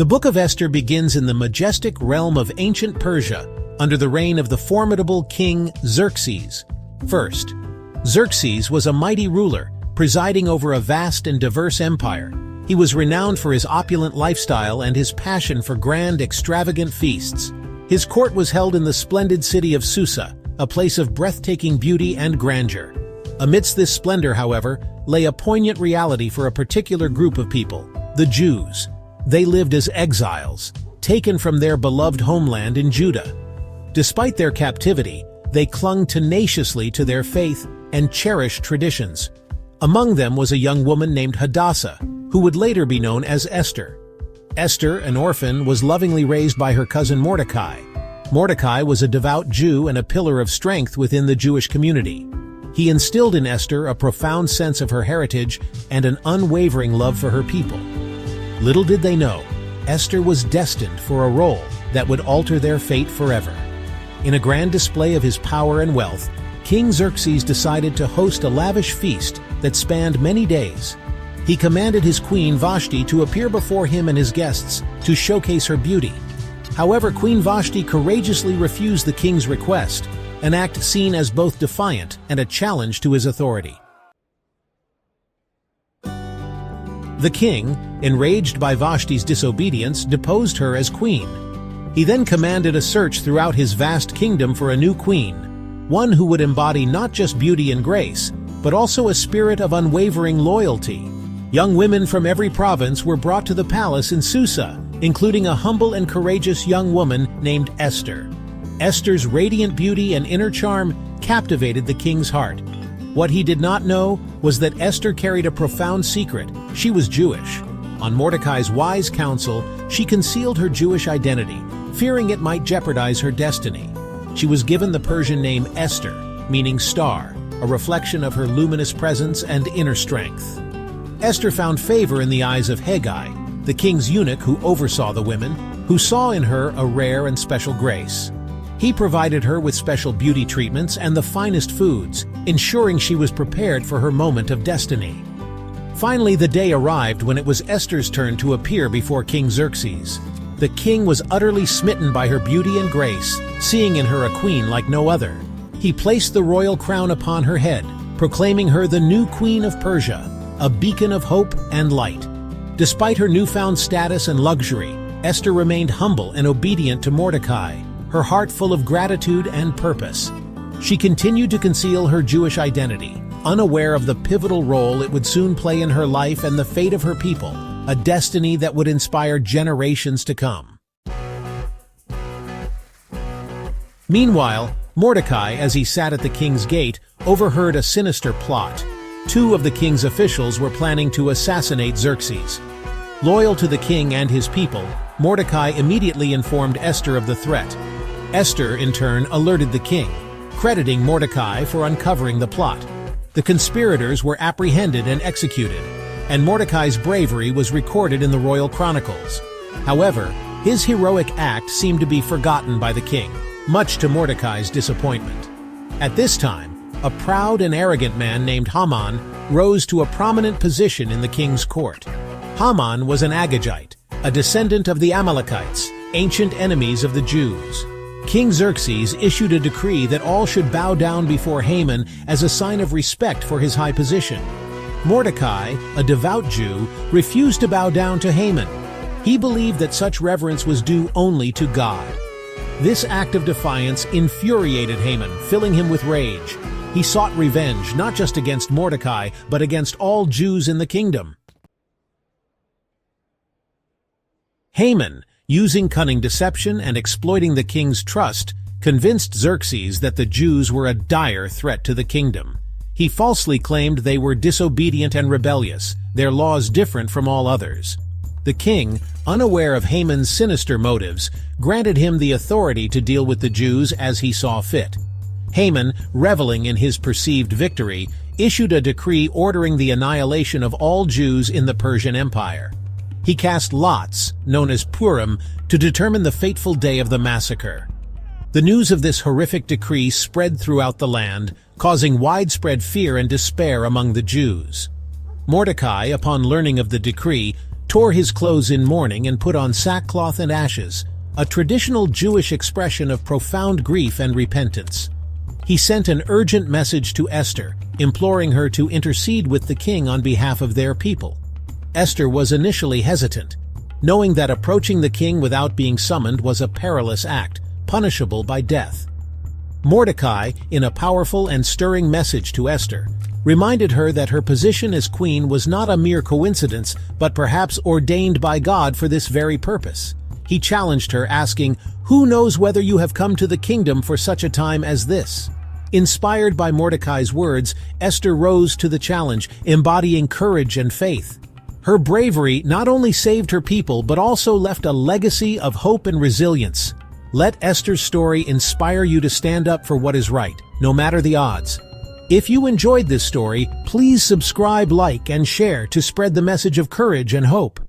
The Book of Esther begins in the majestic realm of ancient Persia, under the reign of the formidable king Xerxes. First, Xerxes was a mighty ruler, presiding over a vast and diverse empire. He was renowned for his opulent lifestyle and his passion for grand, extravagant feasts. His court was held in the splendid city of Susa, a place of breathtaking beauty and grandeur. Amidst this splendor, however, lay a poignant reality for a particular group of people, the Jews. They lived as exiles, taken from their beloved homeland in Judah. Despite their captivity, they clung tenaciously to their faith and cherished traditions. Among them was a young woman named Hadassah, who would later be known as Esther. Esther, an orphan, was lovingly raised by her cousin Mordecai. Mordecai was a devout Jew and a pillar of strength within the Jewish community. He instilled in Esther a profound sense of her heritage and an unwavering love for her people. Little did they know, Esther was destined for a role that would alter their fate forever. In a grand display of his power and wealth, King Xerxes decided to host a lavish feast that spanned many days. He commanded his queen Vashti to appear before him and his guests to showcase her beauty. However, Queen Vashti courageously refused the king's request, an act seen as both defiant and a challenge to his authority. The king, enraged by Vashti's disobedience, deposed her as queen. He then commanded a search throughout his vast kingdom for a new queen, one who would embody not just beauty and grace, but also a spirit of unwavering loyalty. Young women from every province were brought to the palace in Susa, including a humble and courageous young woman named Esther. Esther's radiant beauty and inner charm captivated the king's heart. What he did not know was that Esther carried a profound secret. She was Jewish. On Mordecai's wise counsel, she concealed her Jewish identity, fearing it might jeopardize her destiny. She was given the Persian name Esther, meaning star, a reflection of her luminous presence and inner strength. Esther found favor in the eyes of Hegai, the king's eunuch who oversaw the women, who saw in her a rare and special grace. He provided her with special beauty treatments and the finest foods, ensuring she was prepared for her moment of destiny. Finally, the day arrived when it was Esther's turn to appear before King Xerxes. The king was utterly smitten by her beauty and grace, seeing in her a queen like no other. He placed the royal crown upon her head, proclaiming her the new queen of Persia, a beacon of hope and light. Despite her newfound status and luxury, Esther remained humble and obedient to Mordecai, her heart full of gratitude and purpose. She continued to conceal her Jewish identity, unaware of the pivotal role it would soon play in her life and the fate of her people, a destiny that would inspire generations to come. Meanwhile, Mordecai, as he sat at the king's gate, overheard a sinister plot. Two of the king's officials were planning to assassinate Xerxes. Loyal to the king and his people, Mordecai immediately informed Esther of the threat. Esther, in turn, alerted the king, crediting Mordecai for uncovering the plot. The conspirators were apprehended and executed, and Mordecai's bravery was recorded in the royal chronicles. However, his heroic act seemed to be forgotten by the king, much to Mordecai's disappointment. At this time, a proud and arrogant man named Haman rose to a prominent position in the king's court. Haman was an Agagite, a descendant of the Amalekites, ancient enemies of the Jews. King Xerxes issued a decree that all should bow down before Haman as a sign of respect for his high position. Mordecai, a devout Jew, refused to bow down to Haman. He believed that such reverence was due only to God. This act of defiance infuriated Haman, filling him with rage. He sought revenge not just against Mordecai, but against all Jews in the kingdom. Haman, using cunning deception and exploiting the king's trust, convinced Xerxes that the Jews were a dire threat to the kingdom. He falsely claimed they were disobedient and rebellious, their laws different from all others. The king, unaware of Haman's sinister motives, granted him the authority to deal with the Jews as he saw fit. Haman, reveling in his perceived victory, issued a decree ordering the annihilation of all Jews in the Persian Empire. He cast lots, known as Purim, to determine the fateful day of the massacre. The news of this horrific decree spread throughout the land, causing widespread fear and despair among the Jews. Mordecai, upon learning of the decree, tore his clothes in mourning and put on sackcloth and ashes, a traditional Jewish expression of profound grief and repentance. He sent an urgent message to Esther, imploring her to intercede with the king on behalf of their people. Esther was initially hesitant, knowing that approaching the king without being summoned was a perilous act, punishable by death. Mordecai, in a powerful and stirring message to Esther, reminded her that her position as queen was not a mere coincidence, but perhaps ordained by God for this very purpose. He challenged her, asking, "Who knows whether you have come to the kingdom for such a time as this?" Inspired by Mordecai's words, Esther rose to the challenge, embodying courage and faith. Her bravery not only saved her people but also left a legacy of hope and resilience. Let Esther's story inspire you to stand up for what is right, no matter the odds. If you enjoyed this story, please subscribe, like, and share to spread the message of courage and hope.